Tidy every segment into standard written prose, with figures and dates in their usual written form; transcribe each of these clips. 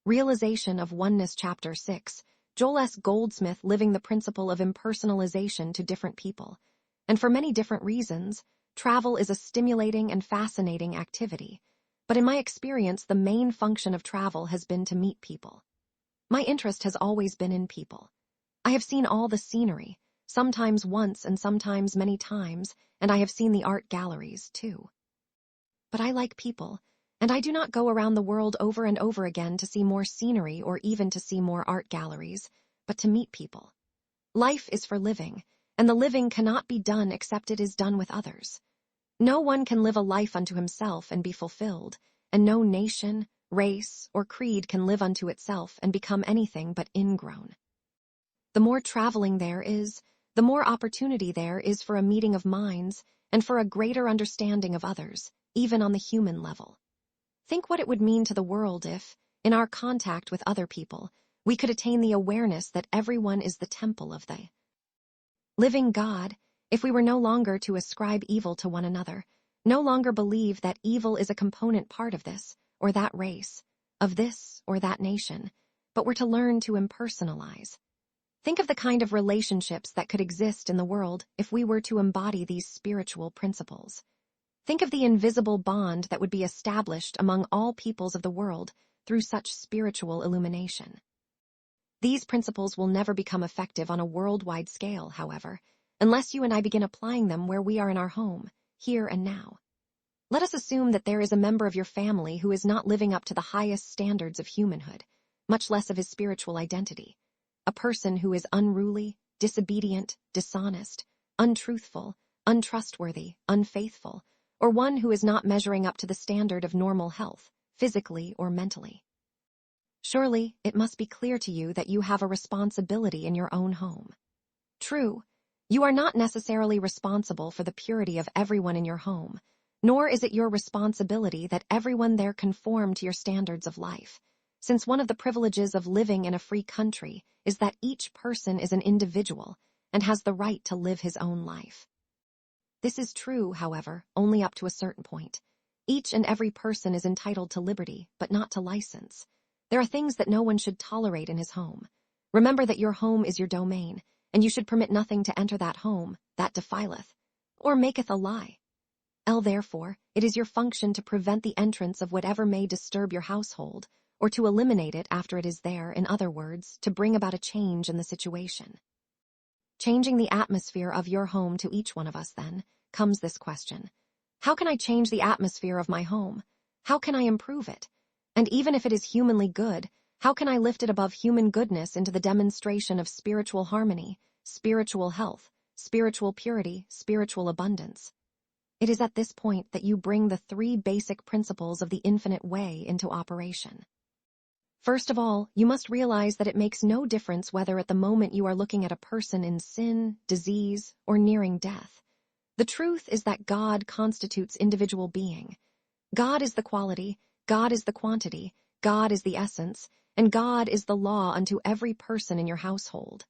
Realization of Oneness Chapter 6, Joel S. Goldsmith living the principle of impersonalization to different people. And for many different reasons, travel is a stimulating and fascinating activity. But in my experience, the main function of travel has been to meet people. My interest has always been in people. I have seen all the scenery, sometimes once and sometimes many times, and I have seen the art galleries, too. But I like people, and I do not go around the world over and over again to see more scenery or even to see more art galleries, but to meet people. Life is for living, and the living cannot be done except it is done with others. No one can live a life unto himself and be fulfilled, and no nation, race, or creed can live unto itself and become anything but ingrown. The more traveling there is, the more opportunity there is for a meeting of minds and for a greater understanding of others, even on the human level. Think what it would mean to the world if, in our contact with other people, we could attain the awareness that everyone is the temple of the living God, if we were no longer to ascribe evil to one another, no longer believe that evil is a component part of this or that race, of this or that nation, but were to learn to impersonalize. Think of the kind of relationships that could exist in the world if we were to embody these spiritual principles. Think of the invisible bond that would be established among all peoples of the world through such spiritual illumination. These principles will never become effective on a worldwide scale, however, unless you and I begin applying them where we are in our home, here and now. Let us assume that there is a member of your family who is not living up to the highest standards of humanhood, much less of his spiritual identity. A person who is unruly, disobedient, dishonest, untruthful, untrustworthy, unfaithful, or one who is not measuring up to the standard of normal health, physically or mentally. Surely, it must be clear to you that you have a responsibility in your own home. True, you are not necessarily responsible for the purity of everyone in your home, nor is it your responsibility that everyone there conform to your standards of life, since one of the privileges of living in a free country is that each person is an individual and has the right to live his own life. This is true, however, only up to a certain point. Each and every person is entitled to liberty, but not to license. There are things that no one should tolerate in his home. Remember that your home is your domain, and you should permit nothing to enter that home, that defileth, or maketh a lie. Therefore, it is your function to prevent the entrance of whatever may disturb your household, or to eliminate it after it is there, in other words, to bring about a change in the situation. Changing the atmosphere of your home to each one of us, then, comes this question. How can I change the atmosphere of my home? How can I improve it? And even if it is humanly good, how can I lift it above human goodness into the demonstration of spiritual harmony, spiritual health, spiritual purity, spiritual abundance? It is at this point that you bring the three basic principles of the infinite way into operation. First of all, you must realize that it makes no difference whether at the moment you are looking at a person in sin, disease, or nearing death. The truth is that God constitutes individual being. God is the quality, God is the quantity, God is the essence, and God is the law unto every person in your household.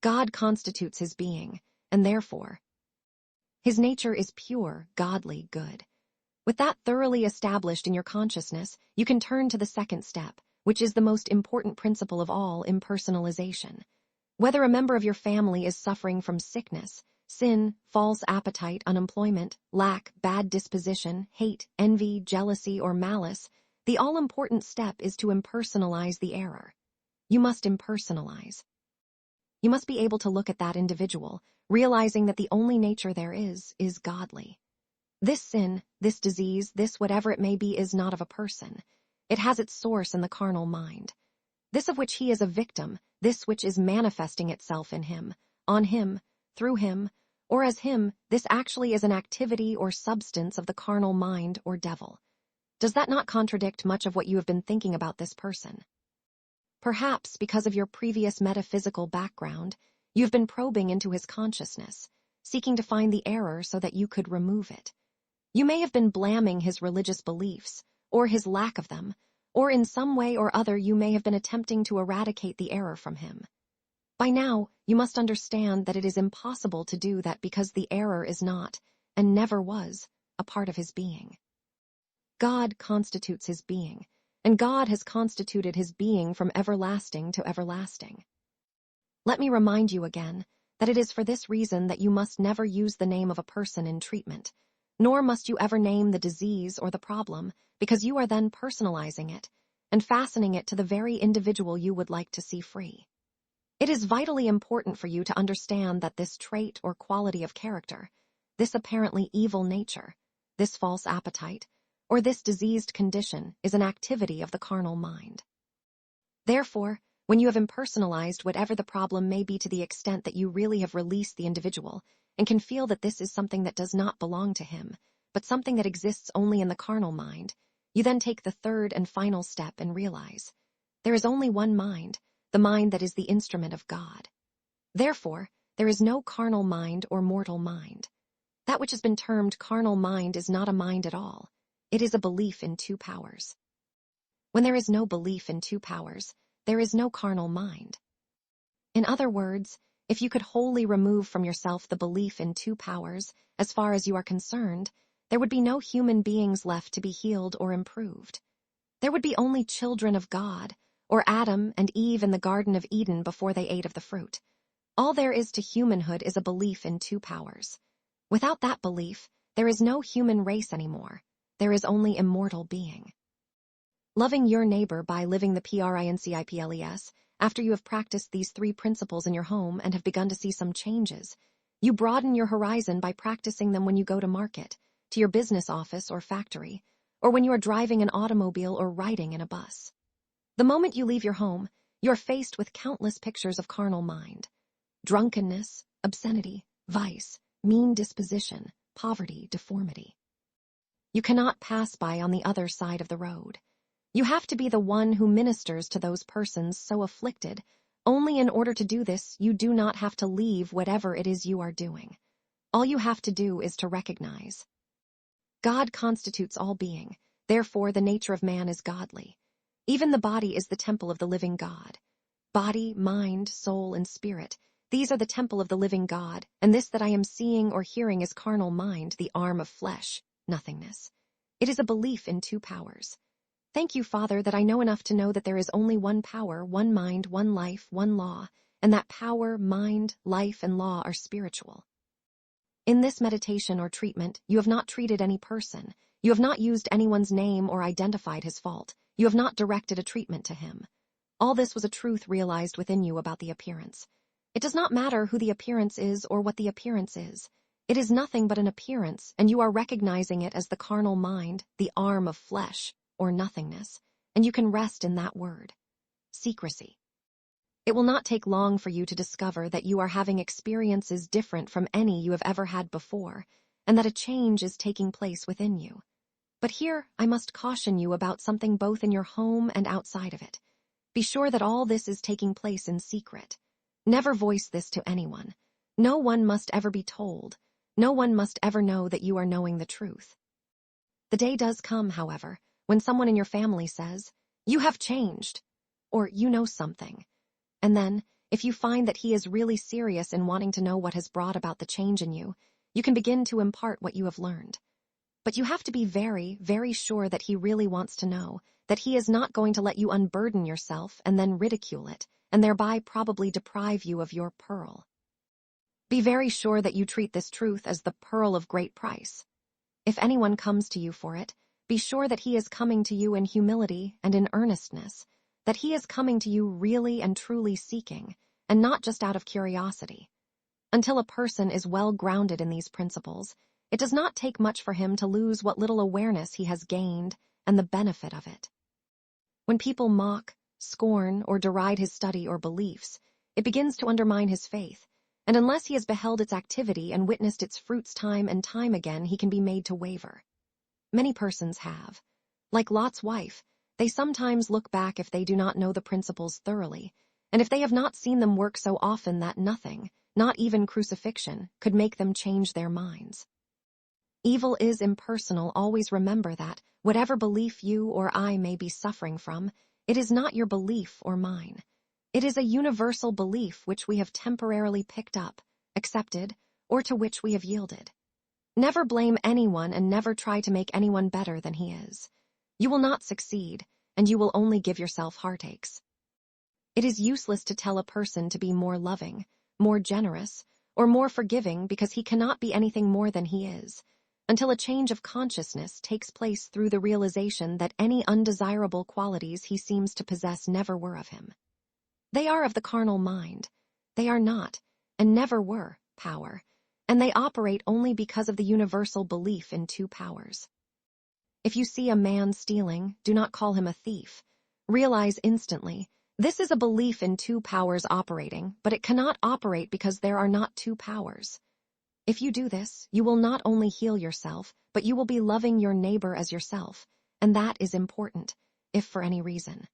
God constitutes his being, and therefore, his nature is pure, godly, good. With that thoroughly established in your consciousness, you can turn to the second step, which is the most important principle of all, impersonalization. Whether a member of your family is suffering from sickness, sin, false appetite, unemployment, lack, bad disposition, hate, envy, jealousy, or malice, the all-important step is to impersonalize the error. You must impersonalize. You must be able to look at that individual, realizing that the only nature there is godly. This sin, this disease, this whatever it may be is not of a person. It has its source in the carnal mind. This of which he is a victim, this which is manifesting itself in him, on him, through him, or as him, this actually is an activity or substance of the carnal mind or devil. Does that not contradict much of what you have been thinking about this person? Perhaps because of your previous metaphysical background, you've been probing into his consciousness, seeking to find the error so that you could remove it. You may have been blaming his religious beliefs, or his lack of them, or in some way or other you may have been attempting to eradicate the error from him. By now, you must understand that it is impossible to do that because the error is not, and never was, a part of his being. God constitutes his being, and God has constituted his being from everlasting to everlasting. Let me remind you again that it is for this reason that you must never use the name of a person in treatment, nor must you ever name the disease or the problem, because you are then personalizing it and fastening it to the very individual you would like to see free. It is vitally important for you to understand that this trait or quality of character, this apparently evil nature, this false appetite, or this diseased condition is an activity of the carnal mind. Therefore, when you have impersonalized whatever the problem may be to the extent that you really have released the individual and can feel that this is something that does not belong to him, but something that exists only in the carnal mind, you then take the third and final step and realize there is only one mind, the mind that is the instrument of God. Therefore, there is no carnal mind or mortal mind. That which has been termed carnal mind is not a mind at all. It is a belief in two powers. When there is no belief in two powers, there is no carnal mind. In other words, if you could wholly remove from yourself the belief in two powers, as far as you are concerned, there would be no human beings left to be healed or improved. There would be only children of God, or Adam and Eve in the Garden of Eden before they ate of the fruit. All there is to humanhood is a belief in two powers. Without that belief, there is no human race anymore. There is only immortal being. Loving your neighbor by living the principles, after you have practiced these three principles in your home and have begun to see some changes, you broaden your horizon by practicing them when you go to market, to your business office or factory, or when you are driving an automobile or riding in a bus. The moment you leave your home, you are faced with countless pictures of carnal mind. Drunkenness, obscenity, vice, mean disposition, poverty, deformity. You cannot pass by on the other side of the road. You have to be the one who ministers to those persons so afflicted. Only in order to do this, you do not have to leave whatever it is you are doing. All you have to do is to recognize. God constitutes all being, therefore the nature of man is godly. Even the body is the temple of the living God. Body, mind, soul, and spirit, these are the temple of the living God, and this that I am seeing or hearing is carnal mind, the arm of flesh, nothingness. It is a belief in two powers. Thank you, Father, that I know enough to know that there is only one power, one mind, one life, one law, and that power, mind, life, and law are spiritual. In this meditation or treatment, you have not treated any person. You have not used anyone's name or identified his fault. You have not directed a treatment to him. All this was a truth realized within you about the appearance. It does not matter who the appearance is or what the appearance is. It is nothing but an appearance, and you are recognizing it as the carnal mind, the arm of flesh, or nothingness, and you can rest in that word. Secrecy. It will not take long for you to discover that you are having experiences different from any you have ever had before, and that a change is taking place within you. But here I must caution you about something both in your home and outside of it. Be sure that all this is taking place in secret. Never voice this to anyone. No one must ever be told. No one must ever know that you are knowing the truth. The day does come, however, when someone in your family says, "You have changed," or "You know something." And then, if you find that he is really serious in wanting to know what has brought about the change in you, you can begin to impart what you have learned. But you have to be very, very sure that he really wants to know, that he is not going to let you unburden yourself and then ridicule it, and thereby probably deprive you of your pearl. Be very sure that you treat this truth as the pearl of great price. If anyone comes to you for it, be sure that he is coming to you in humility and in earnestness, that he is coming to you really and truly seeking, and not just out of curiosity. Until a person is well grounded in these principles, it does not take much for him to lose what little awareness he has gained and the benefit of it. When people mock, scorn, or deride his study or beliefs, it begins to undermine his faith, and unless he has beheld its activity and witnessed its fruits time and time again, he can be made to waver. Many persons have. Like Lot's wife, they sometimes look back if they do not know the principles thoroughly, and if they have not seen them work so often that nothing, not even crucifixion, could make them change their minds. Evil is impersonal. Always remember that, whatever belief you or I may be suffering from, it is not your belief or mine. It is a universal belief which we have temporarily picked up, accepted, or to which we have yielded. Never blame anyone and never try to make anyone better than he is. You will not succeed, and you will only give yourself heartaches. It is useless to tell a person to be more loving, more generous, or more forgiving because he cannot be anything more than he is, until a change of consciousness takes place through the realization that any undesirable qualities he seems to possess never were of him. They are of the carnal mind. They are not, and never were, power, and they operate only because of the universal belief in two powers. If you see a man stealing, do not call him a thief. Realize instantly, this is a belief in two powers operating, but it cannot operate because there are not two powers. If you do this, you will not only heal yourself, but you will be loving your neighbor as yourself, and that is important, if for any reason.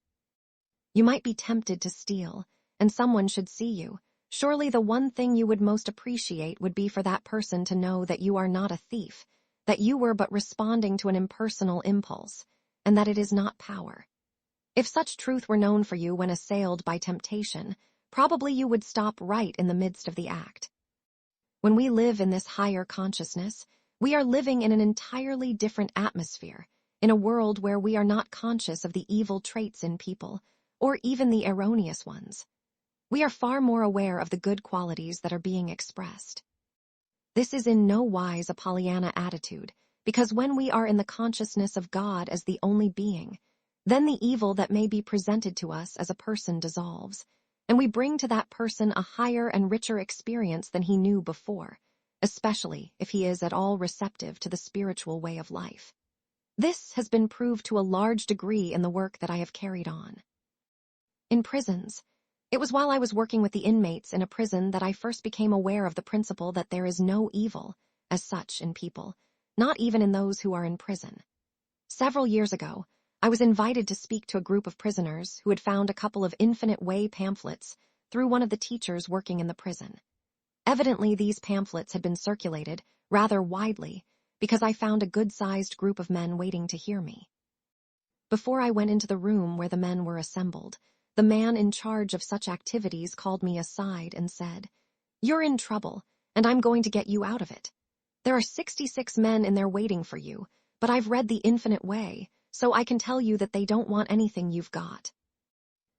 You might be tempted to steal, and someone should see you. Surely the one thing you would most appreciate would be for that person to know that you are not a thief, that you were but responding to an impersonal impulse, and that it is not power. If such truth were known for you when assailed by temptation, probably you would stop right in the midst of the act. When we live in this higher consciousness, we are living in an entirely different atmosphere, in a world where we are not conscious of the evil traits in people, or even the erroneous ones. We are far more aware of the good qualities that are being expressed. This is in no wise a Pollyanna attitude, because when we are in the consciousness of God as the only being, then the evil that may be presented to us as a person dissolves, and we bring to that person a higher and richer experience than he knew before, especially if he is at all receptive to the spiritual way of life. This has been proved to a large degree in the work that I have carried on. In prisons, it was while I was working with the inmates in a prison that I first became aware of the principle that there is no evil, as such, in people, not even in those who are in prison. Several years ago, I was invited to speak to a group of prisoners who had found a couple of Infinite Way pamphlets through one of the teachers working in the prison. Evidently, these pamphlets had been circulated rather widely because I found a good-sized group of men waiting to hear me. Before I went into the room where the men were assembled, the man in charge of such activities called me aside and said, "You're in trouble, and I'm going to get you out of it. There are 66 men in there waiting for you, but I've read The Infinite Way, so I can tell you that they don't want anything you've got.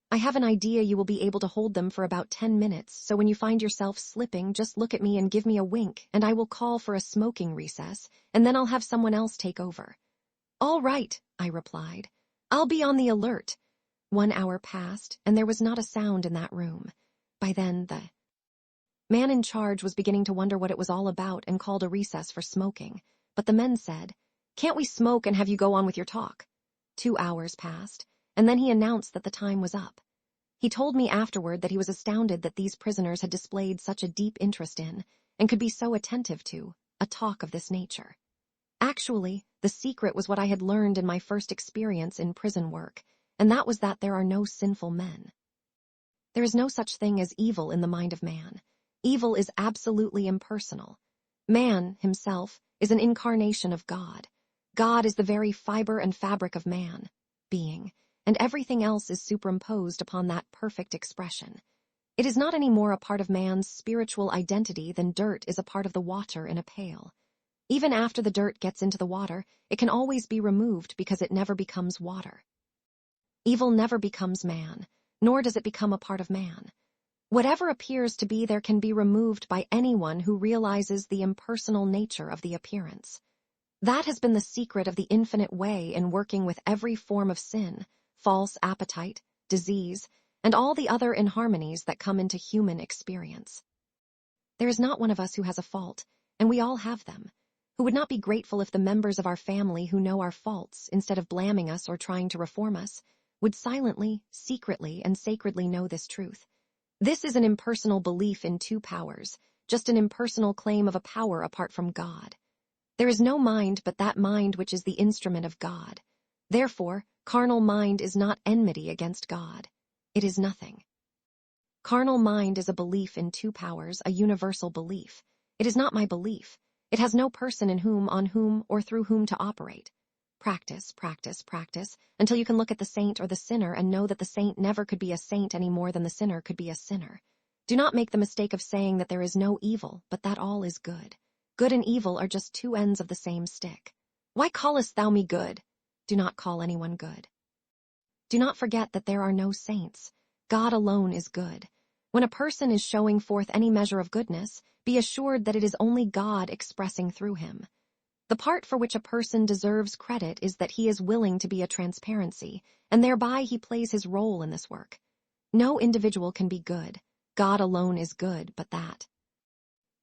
I have an idea you will be able to hold them for about 10 minutes, so when you find yourself slipping, just look at me and give me a wink, and I will call for a smoking recess, and then I'll have someone else take over." "All right," I replied. "I'll be on the alert." 1 hour passed, and there was not a sound in that room. By then, the man in charge was beginning to wonder what it was all about and called a recess for smoking, but the men said, "Can't we smoke and have you go on with your talk?" 2 hours passed, and then he announced that the time was up. He told me afterward that he was astounded that these prisoners had displayed such a deep interest in, and could be so attentive to, a talk of this nature. Actually, the secret was what I had learned in my first experience in prison work, and that was that there are no sinful men. There is no such thing as evil in the mind of man. Evil is absolutely impersonal. Man, himself, is an incarnation of God. God is the very fiber and fabric of man, being, and everything else is superimposed upon that perfect expression. It is not any more a part of man's spiritual identity than dirt is a part of the water in a pail. Even after the dirt gets into the water, it can always be removed because it never becomes water. Evil never becomes man, nor does it become a part of man. Whatever appears to be there can be removed by anyone who realizes the impersonal nature of the appearance. That has been the secret of the Infinite Way in working with every form of sin, false appetite, disease, and all the other inharmonies that come into human experience. There is not one of us who has a fault, and we all have them. Who would not be grateful if the members of our family who know our faults, instead of blaming us or trying to reform us, would silently, secretly, and sacredly know this truth. This is an impersonal belief in two powers, just an impersonal claim of a power apart from God. There is no mind but that mind which is the instrument of God. Therefore, carnal mind is not enmity against God. It is nothing. Carnal mind is a belief in two powers, a universal belief. It is not my belief. It has no person in whom, on whom, or through whom to operate. Practice, practice, practice, until you can look at the saint or the sinner and know that the saint never could be a saint any more than the sinner could be a sinner. Do not make the mistake of saying that there is no evil, but that all is good. Good and evil are just two ends of the same stick. Why callest thou me good? Do not call anyone good. Do not forget that there are no saints. God alone is good. When a person is showing forth any measure of goodness, be assured that it is only God expressing through him. The part for which a person deserves credit is that he is willing to be a transparency, and thereby he plays his role in this work. No individual can be good. God alone is good, but that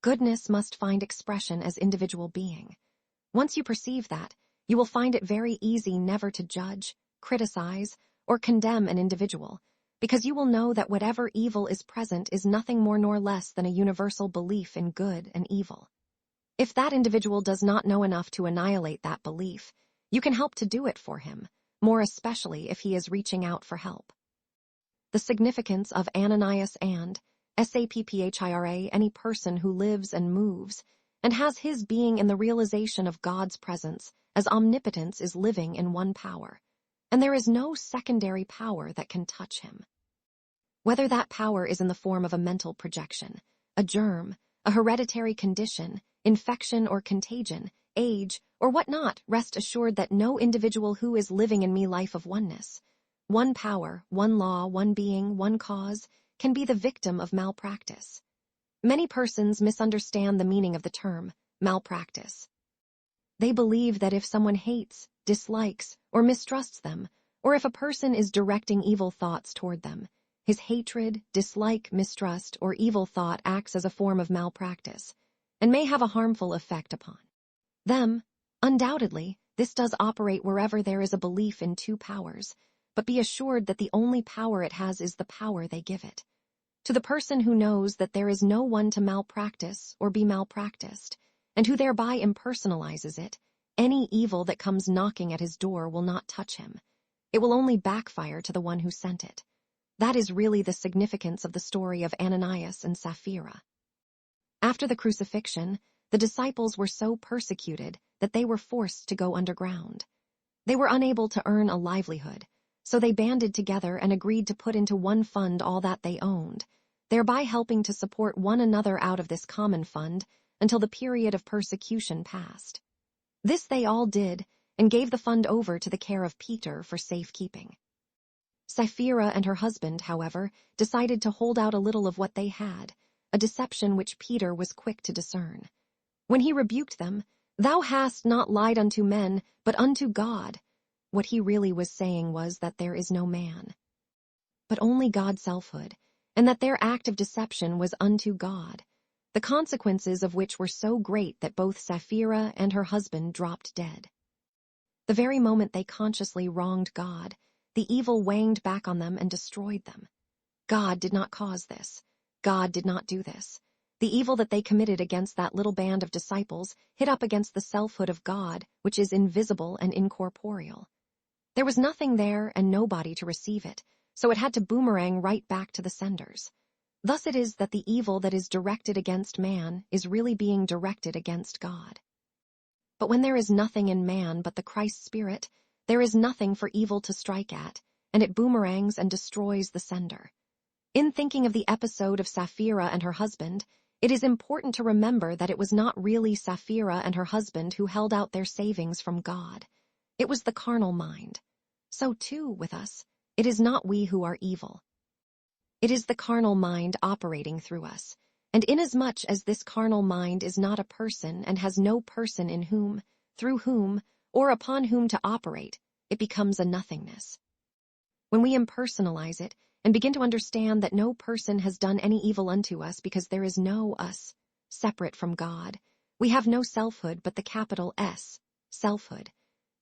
goodness must find expression as individual being. Once you perceive that, you will find it very easy never to judge, criticize, or condemn an individual, because you will know that whatever evil is present is nothing more nor less than a universal belief in good and evil. If that individual does not know enough to annihilate that belief, you can help to do it for him, more especially if he is reaching out for help. The significance of Ananias and SAPPHIRA, any person who lives and moves, and has his being in the realization of God's presence, as omnipotence is living in one power, and there is no secondary power that can touch him. Whether that power is in the form of a mental projection, a germ, a hereditary condition, infection or contagion, age, or whatnot, rest assured that no individual who is living in me life of oneness, one power, one law, one being, one cause, can be the victim of malpractice. Many persons misunderstand the meaning of the term malpractice. They believe that if someone hates, dislikes, or mistrusts them, or if a person is directing evil thoughts toward them, his hatred, dislike, mistrust, or evil thought acts as a form of malpractice, and may have a harmful effect upon them. Undoubtedly, this does operate wherever there is a belief in two powers, but be assured that the only power it has is the power they give it. To the person who knows that there is no one to malpractice or be malpracticed, and who thereby impersonalizes it, any evil that comes knocking at his door will not touch him. It will only backfire to the one who sent it. That is really the significance of the story of Ananias and Sapphira. After the crucifixion, the disciples were so persecuted that they were forced to go underground. They were unable to earn a livelihood, so they banded together and agreed to put into one fund all that they owned, thereby helping to support one another out of this common fund until the period of persecution passed. This they all did, and gave the fund over to the care of Peter for safekeeping. Sapphira and her husband, however, decided to hold out a little of what they had, a deception which Peter was quick to discern. When he rebuked them, "Thou hast not lied unto men, but unto God," what he really was saying was that there is no man, but only God's selfhood, and that their act of deception was unto God, the consequences of which were so great that both Sapphira and her husband dropped dead. The very moment they consciously wronged God, the evil wanged back on them and destroyed them. God did not cause this. God did not do this. The evil that they committed against that little band of disciples hit up against the selfhood of God, which is invisible and incorporeal. There was nothing there and nobody to receive it, so it had to boomerang right back to the senders. Thus it is that the evil that is directed against man is really being directed against God. But when there is nothing in man but the Christ Spirit, there is nothing for evil to strike at, and it boomerangs and destroys the sender. In thinking of the episode of Sapphira and her husband, it is important to remember that it was not really Sapphira and her husband who held out their savings from God. It was the carnal mind. So too, with us, it is not we who are evil. It is the carnal mind operating through us, and inasmuch as this carnal mind is not a person and has no person in whom, through whom, or upon whom to operate, it becomes a nothingness. When we impersonalize it and begin to understand that no person has done any evil unto us because there is no us, separate from God, we have no selfhood but the capital S, selfhood,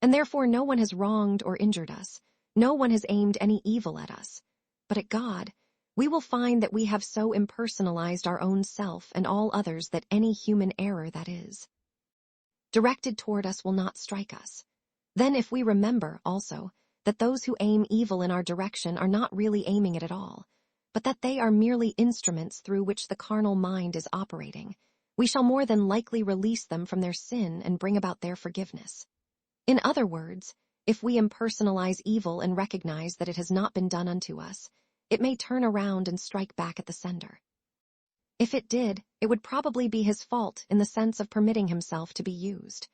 and therefore no one has wronged or injured us, no one has aimed any evil at us, but at God, we will find that we have so impersonalized our own self and all others that any human error that is directed toward us will not strike us. Then if we remember, also, that those who aim evil in our direction are not really aiming it at all, but that they are merely instruments through which the carnal mind is operating, we shall more than likely release them from their sin and bring about their forgiveness. In other words, if we impersonalize evil and recognize that it has not been done unto us, it may turn around and strike back at the sender. If it did, it would probably be his fault in the sense of permitting himself to be used.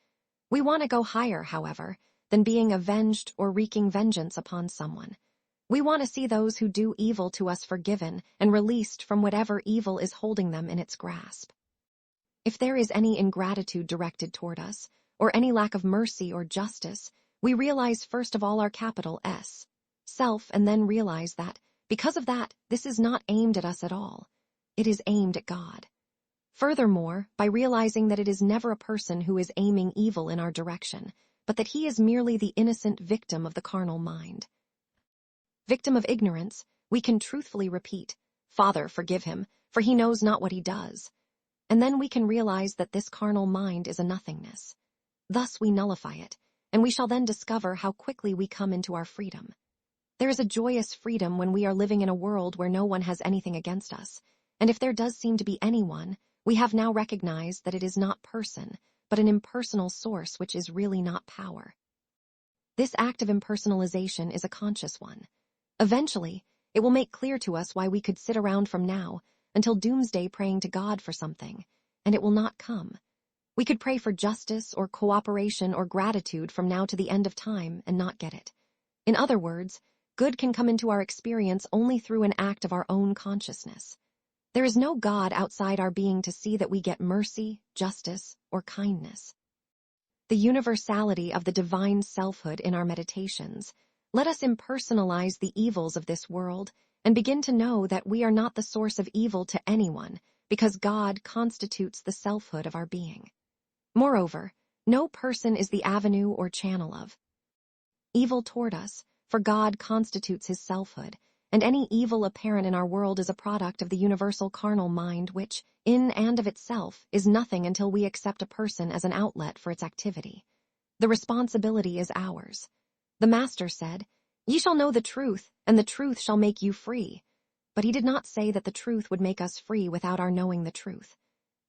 We want to go higher, however, than being avenged or wreaking vengeance upon someone. We want to see those who do evil to us forgiven and released from whatever evil is holding them in its grasp. If there is any ingratitude directed toward us, or any lack of mercy or justice, we realize first of all our capital S, self, and then realize that, because of that, this is not aimed at us at all. It is aimed at God. Furthermore, by realizing that it is never a person who is aiming evil in our direction, but that he is merely the innocent victim of the carnal mind. Victim of ignorance, we can truthfully repeat, "Father, forgive him, for he knows not what he does." And then we can realize that this carnal mind is a nothingness. Thus we nullify it, and we shall then discover how quickly we come into our freedom. There is a joyous freedom when we are living in a world where no one has anything against us, and if there does seem to be anyone, we have now recognized that it is not person, but an impersonal source which is really not power. This act of impersonalization is a conscious one. Eventually, it will make clear to us why we could sit around from now until doomsday praying to God for something, and it will not come. We could pray for justice or cooperation or gratitude from now to the end of time and not get it. In other words, good can come into our experience only through an act of our own consciousness. There is no God outside our being to see that we get mercy, justice, or kindness. The universality of the divine selfhood in our meditations. Let us impersonalize the evils of this world and begin to know that we are not the source of evil to anyone because God constitutes the selfhood of our being. Moreover, no person is the avenue or channel of evil toward us, for God constitutes his selfhood, and any evil apparent in our world is a product of the universal carnal mind which, in and of itself, is nothing until we accept a person as an outlet for its activity. The responsibility is ours. The Master said, "Ye shall know the truth, and the truth shall make you free." But he did not say that the truth would make us free without our knowing the truth.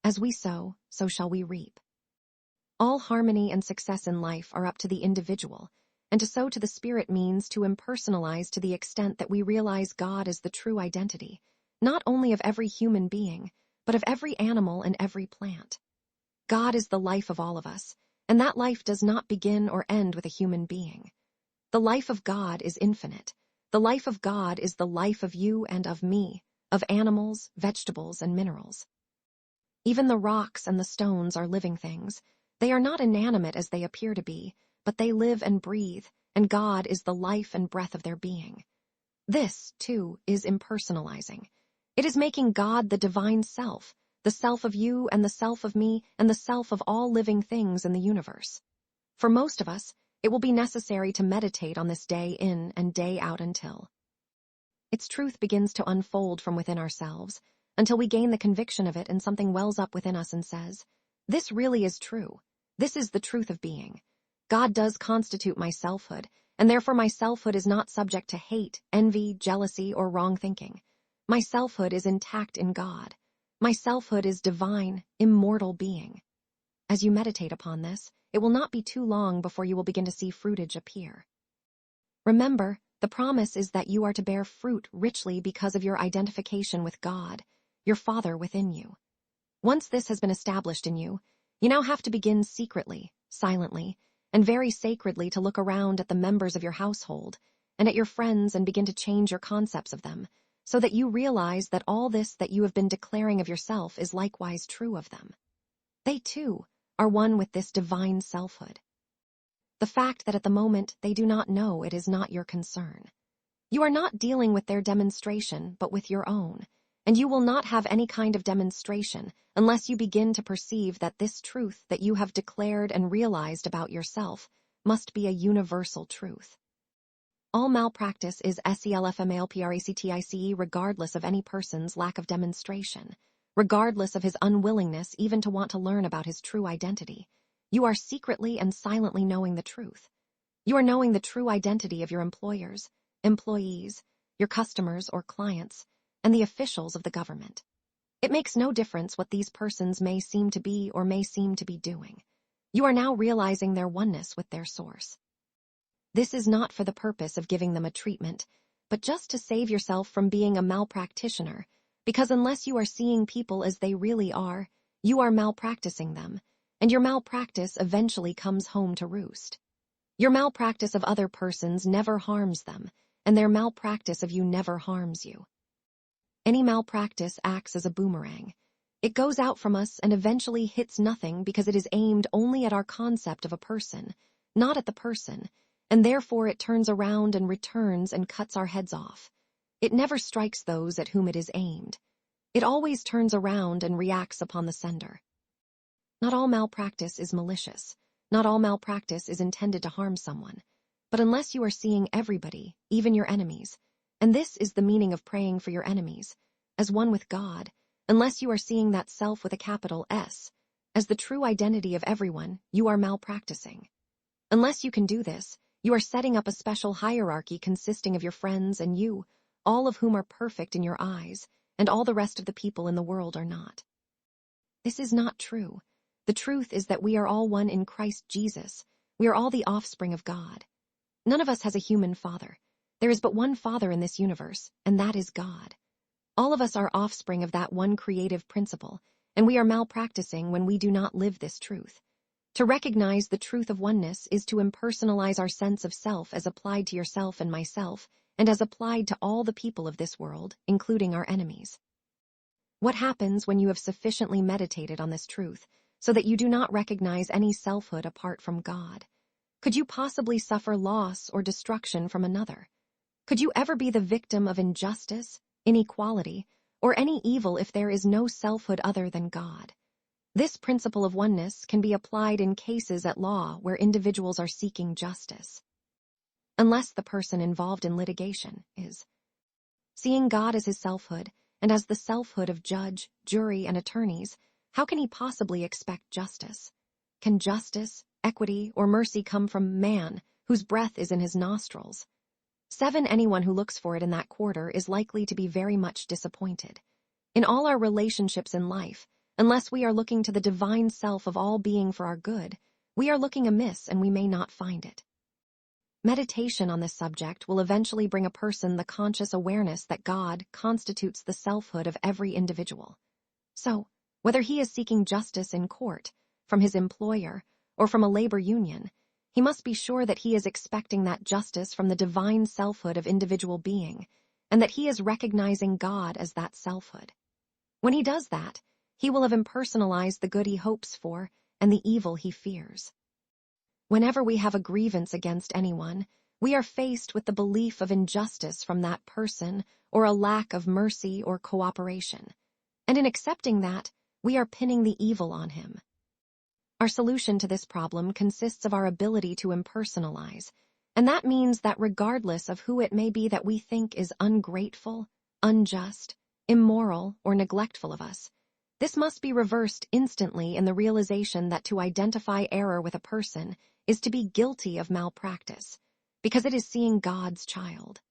As we sow, so shall we reap. All harmony and success in life are up to the individual, and to sow to the spirit means to impersonalize to the extent that we realize God as the true identity, not only of every human being, but of every animal and every plant. God is the life of all of us, and that life does not begin or end with a human being. The life of God is infinite. The life of God is the life of you and of me, of animals, vegetables, and minerals. Even the rocks and the stones are living things. They are not inanimate as they appear to be, but they live and breathe, and God is the life and breath of their being. This, too, is impersonalizing. It is making God the divine self, the self of you and the self of me and the self of all living things in the universe. For most of us, it will be necessary to meditate on this day in and day out until its truth begins to unfold from within ourselves, until we gain the conviction of it and something wells up within us and says, "This really is true. This is the truth of being. God does constitute my selfhood, and therefore my selfhood is not subject to hate, envy, jealousy, or wrong thinking. My selfhood is intact in God. My selfhood is divine, immortal being." As you meditate upon this, it will not be too long before you will begin to see fruitage appear. Remember, the promise is that you are to bear fruit richly because of your identification with God, your Father within you. Once this has been established in you, you now have to begin secretly, silently, and very sacredly to look around at the members of your household and at your friends and begin to change your concepts of them, so that you realize that all this that you have been declaring of yourself is likewise true of them. They, too, are one with this divine selfhood. The fact that at the moment they do not know it is not your concern. You are not dealing with their demonstration, but with your own, and you will not have any kind of demonstration unless you begin to perceive that this truth that you have declared and realized about yourself must be a universal truth. All malpractice is selfmalpractice regardless of any person's lack of demonstration, regardless of his unwillingness even to want to learn about his true identity. You are secretly and silently knowing the truth. You are knowing the true identity of your employers, employees, your customers or clients, and the officials of the government. It makes no difference what these persons may seem to be or may seem to be doing. You are now realizing their oneness with their source. This is not for the purpose of giving them a treatment, but just to save yourself from being a malpractitioner, because unless you are seeing people as they really are, you are malpracticing them, and your malpractice eventually comes home to roost. Your malpractice of other persons never harms them, and their malpractice of you never harms you. Any malpractice acts as a boomerang. It goes out from us and eventually hits nothing because it is aimed only at our concept of a person, not at the person, and therefore it turns around and returns and cuts our heads off. It never strikes those at whom it is aimed. It always turns around and reacts upon the sender. Not all malpractice is malicious. Not all malpractice is intended to harm someone. But unless you are seeing everybody, even your enemies, and this is the meaning of praying for your enemies, as one with God, unless you are seeing that self with a capital S, as the true identity of everyone, you are malpracticing. Unless you can do this, you are setting up a special hierarchy consisting of your friends and you, all of whom are perfect in your eyes, and all the rest of the people in the world are not. This is not true. The truth is that we are all one in Christ Jesus. We are all the offspring of God. None of us has a human father. There is but one Father in this universe, and that is God. All of us are offspring of that one creative principle, and we are malpracticing when we do not live this truth. To recognize the truth of oneness is to impersonalize our sense of self as applied to yourself and myself, and as applied to all the people of this world, including our enemies. What happens when you have sufficiently meditated on this truth, so that you do not recognize any selfhood apart from God? Could you possibly suffer loss or destruction from another? Could you ever be the victim of injustice, inequality, or any evil if there is no selfhood other than God? This principle of oneness can be applied in cases at law where individuals are seeking justice. Unless the person involved in litigation is seeing God as his selfhood and as the selfhood of judge, jury, and attorneys, how can he possibly expect justice? Can justice, equity, or mercy come from man, whose breath is in his nostrils? Anyone who looks for it in that quarter is likely to be very much disappointed. In all our relationships in life, unless we are looking to the divine self of all being for our good, we are looking amiss and we may not find it. Meditation on this subject will eventually bring a person the conscious awareness that God constitutes the selfhood of every individual. So, whether he is seeking justice in court, from his employer, or from a labor union, he must be sure that he is expecting that justice from the divine selfhood of individual being, and that he is recognizing God as that selfhood. When he does that, he will have impersonalized the good he hopes for and the evil he fears. Whenever we have a grievance against anyone, we are faced with the belief of injustice from that person or a lack of mercy or cooperation. And in accepting that, we are pinning the evil on him. Our solution to this problem consists of our ability to impersonalize, and that means that regardless of who it may be that we think is ungrateful, unjust, immoral, or neglectful of us, this must be reversed instantly in the realization that to identify error with a person is to be guilty of malpractice, because it is seeing God's child.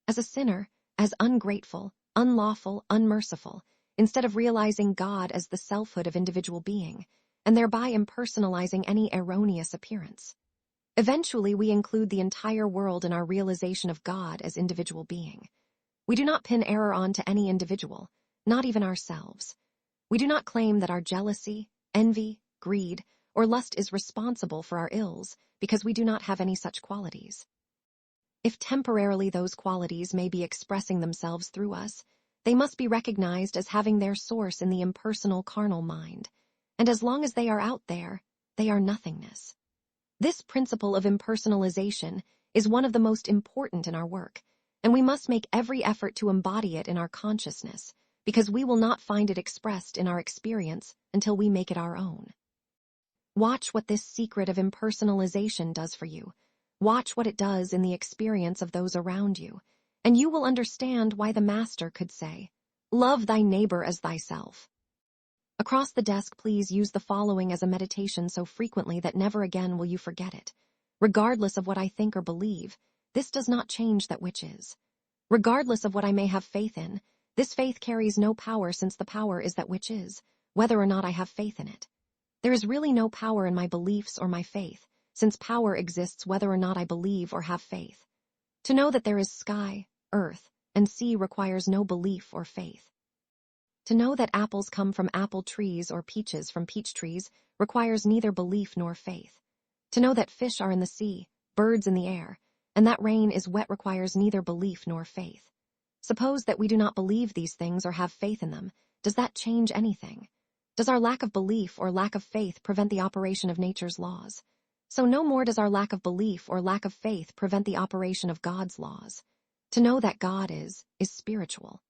As a sinner, as ungrateful, unlawful, unmerciful, instead of realizing God as the selfhood of individual being, and thereby impersonalizing any erroneous appearance. Eventually, we include the entire world in our realization of God as individual being. We do not pin error on to any individual, not even ourselves. We do not claim that our jealousy, envy, greed, or lust is responsible for our ills because we do not have any such qualities. If temporarily those qualities may be expressing themselves through us, they must be recognized as having their source in the impersonal carnal mind, and as long as they are out there, they are nothingness. This principle of impersonalization is one of the most important in our work, and we must make every effort to embody it in our consciousness, because we will not find it expressed in our experience until we make it our own. Watch what this secret of impersonalization does for you. Watch what it does in the experience of those around you, and you will understand why the Master could say, "Love thy neighbor as thyself." Across the desk, please use the following as a meditation so frequently that never again will you forget it. Regardless of what I think or believe, this does not change that which is. Regardless of what I may have faith in, this faith carries no power since the power is that which is, whether or not I have faith in it. There is really no power in my beliefs or my faith, since power exists whether or not I believe or have faith. To know that there is sky, earth, and sea requires no belief or faith. To know that apples come from apple trees or peaches from peach trees requires neither belief nor faith. To know that fish are in the sea, birds in the air, and that rain is wet requires neither belief nor faith. Suppose that we do not believe these things or have faith in them. Does that change anything? Does our lack of belief or lack of faith prevent the operation of nature's laws? So no more does our lack of belief or lack of faith prevent the operation of God's laws. To know that God is spiritual.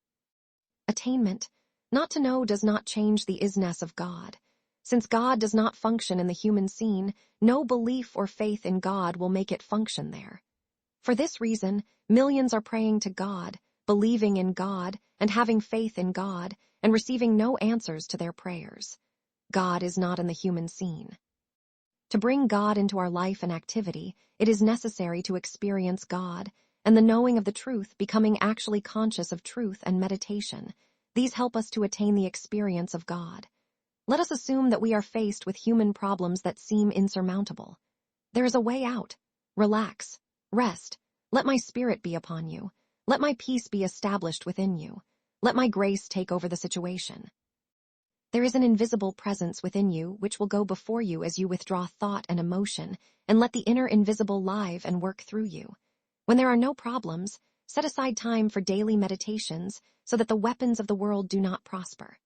Attainment, not to know, does not change the isness of God. Since God does not function in the human scene, no belief or faith in God will make it function there. For this reason, millions are praying to God, believing in God, and having faith in God, and receiving no answers to their prayers. God is not in the human scene. To bring God into our life and activity, it is necessary to experience God, and the knowing of the truth, becoming actually conscious of truth and meditation. These help us to attain the experience of God. Let us assume that we are faced with human problems that seem insurmountable. There is a way out. Relax. Rest. Let my spirit be upon you. Let my peace be established within you. Let my grace take over the situation. There is an invisible presence within you which will go before you as you withdraw thought and emotion, and let the inner invisible live and work through you. When there are no problems, set aside time for daily meditations so that the weapons of the world do not prosper.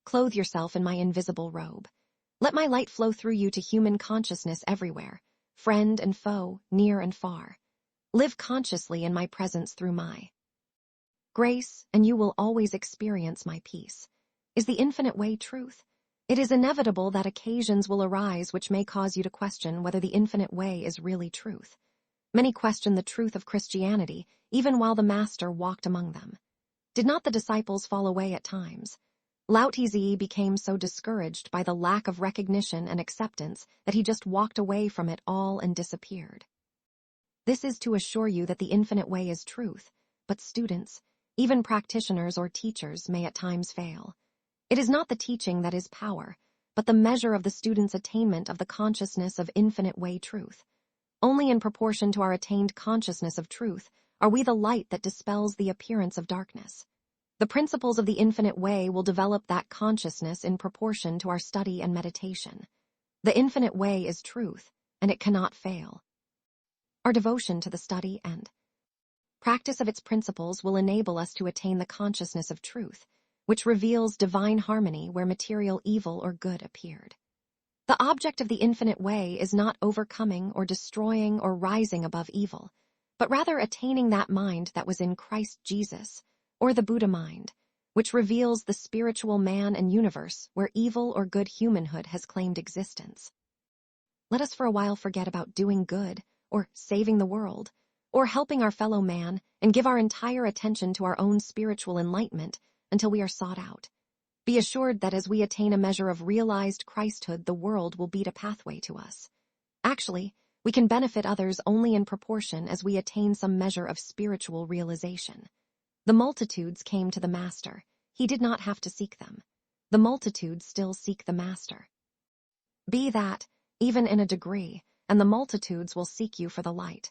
Clothe yourself in my invisible robe. Let my light flow through you to human consciousness everywhere, friend and foe, near and far. Live consciously in my presence through my grace, and you will always experience my peace. Is the infinite way truth? It is inevitable that occasions will arise which may cause you to question whether the infinite way is really truth. Many question the truth of Christianity, even while the Master walked among them. Did not the disciples fall away at times? Lao Tzu became so discouraged by the lack of recognition and acceptance that he just walked away from it all and disappeared. This is to assure you that the infinite way is truth, but students, even practitioners or teachers, may at times fail. It is not the teaching that is power, but the measure of the student's attainment of the consciousness of infinite way truth. Only in proportion to our attained consciousness of truth are we the light that dispels the appearance of darkness. The principles of the infinite way will develop that consciousness in proportion to our study and meditation. The infinite way is truth, and it cannot fail. Our devotion to the study and practice of its principles will enable us to attain the consciousness of truth, which reveals divine harmony where material evil or good appeared. The object of the infinite way is not overcoming or destroying or rising above evil, but rather attaining that mind that was in Christ Jesus, or the Buddha mind, which reveals the spiritual man and universe where evil or good humanhood has claimed existence. Let us for a while forget about doing good, or saving the world, or helping our fellow man, and give our entire attention to our own spiritual enlightenment until we are sought out. Be assured that as we attain a measure of realized Christhood, the world will beat a pathway to us. Actually, we can benefit others only in proportion as we attain some measure of spiritual realization. The multitudes came to the Master. He did not have to seek them. The multitudes still seek the Master. Be that, even in a degree, and the multitudes will seek you for the light.